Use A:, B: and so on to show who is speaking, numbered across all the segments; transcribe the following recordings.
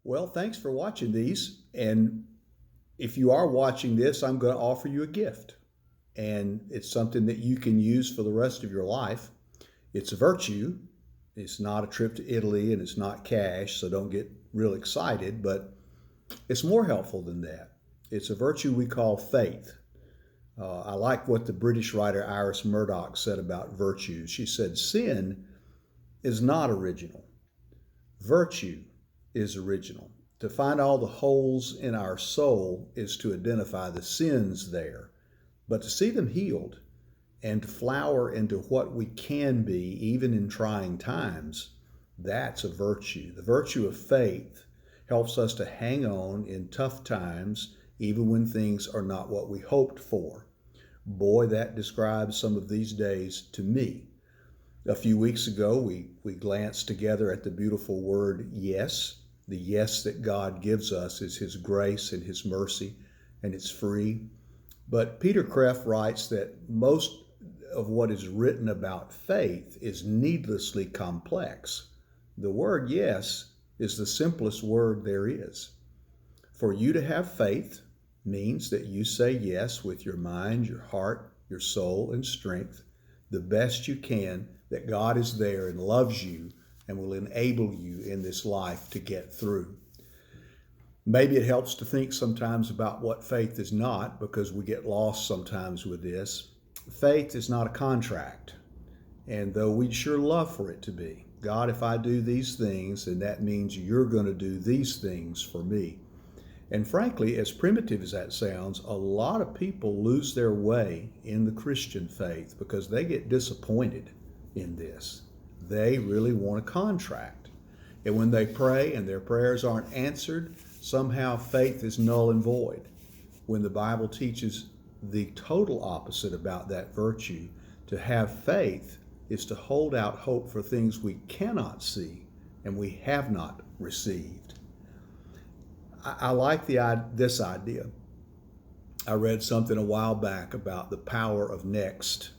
A: Well, thanks for watching these. And if you are watching this, I'm going to offer you a gift. And it's something that you can use for the rest of your life. It's a virtue. It's not a trip to Italy and it's not cash, so don't get real excited, but it's more helpful than that. It's a virtue we call faith. I like what the British writer Iris Murdoch said about virtues. She said, sin is not original, virtue is original. To find all the holes in our soul is to identify the sins there, but to see them healed and to flower into what we can be, even in trying times, that's a virtue. The virtue of faith helps us to hang on in tough times, even when things are not what we hoped for. Boy, that describes some of these days to me. A few weeks ago, we glanced together at the beautiful word yes. The yes that God gives us is His grace and His mercy, and it's free. But Peter Kreeft writes that most of what is written about faith is needlessly complex. The word yes is the simplest word there is. For you to have faith means that you say yes with your mind, your heart, your soul, and strength, the best you can, that God is there and loves you and will enable you in this life to get through. Maybe it helps to think sometimes about what faith is not, because we get lost sometimes with this. Faith is not a contract, and though we'd sure love for it to be. God, if I do these things, then that means you're going to do these things for me. And frankly, as primitive as that sounds, a lot of people lose their way in the Christian faith because they get disappointed in this. They really want a contract. And when they pray and their prayers aren't answered, somehow faith is null and void. When the Bible teaches the total opposite about that virtue, to have faith is to hold out hope for things we cannot see and we have not received. I like this idea. I read something a while back about the power of next.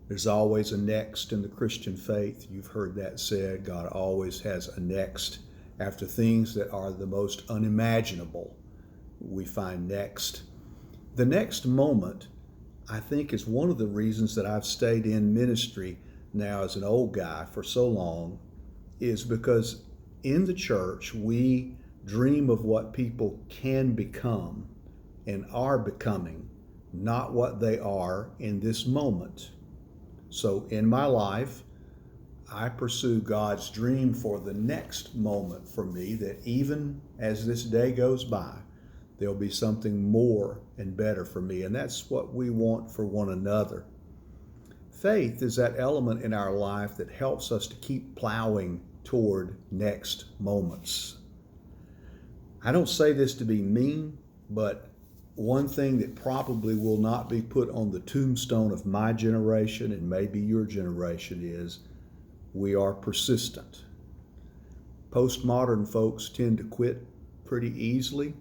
A: There's always a next in the Christian faith. You've heard that said. God always has a next. After things that are the most unimaginable, we find next. The next moment, I think, is one of the reasons that I've stayed in ministry now as an old guy for so long, is because in the church we dream of what people can become and are becoming, not what they are in this moment. So in my life, I pursue God's dream for the next moment for me, that even as this day goes by, there'll be something more and better for me. And that's what we want for one another. Faith is that element in our life that helps us to keep plowing toward next moments. I don't say this to be mean, but one thing that probably will not be put on the tombstone of my generation and maybe your generation is we are persistent. Postmodern folks tend to quit pretty easily.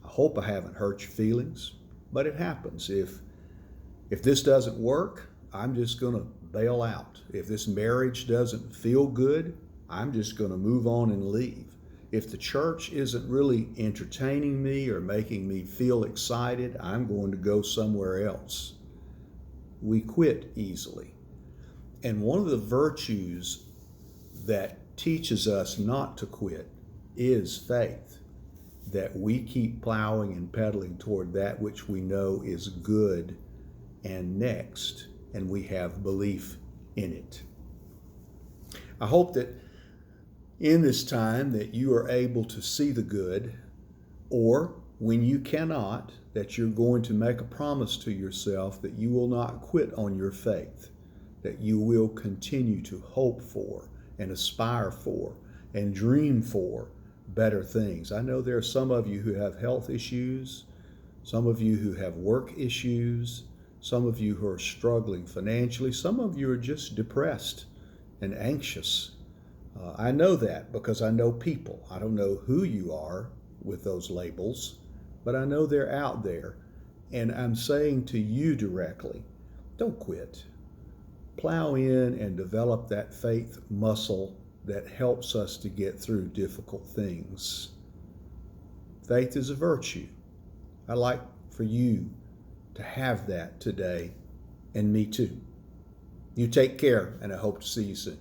A: I hope I haven't hurt your feelings, but it happens. If this doesn't work, I'm just going to bail out. If this marriage doesn't feel good, I'm just going to move on and leave. If the church isn't really entertaining me or making me feel excited, I'm going to go somewhere else. We quit easily. And one of the virtues that teaches us not to quit is faith, that we keep plowing and pedaling toward that which we know is good and next, and we have belief in it. I hope that in this time that you are able to see the good, or when you cannot, that you're going to make a promise to yourself that you will not quit on your faith, that you will continue to hope for and aspire for and dream for better things. I know there are some of you who have health issues, some of you who have work issues, some of you who are struggling financially, some of you are just depressed and anxious. I know that because I know people. I don't know who you are with those labels, but I know they're out there. And I'm saying to you directly, don't quit. Plow in and develop that faith muscle that helps us to get through difficult things. Faith is a virtue. I'd like for you to have that today, and me too. You take care, and I hope to see you soon.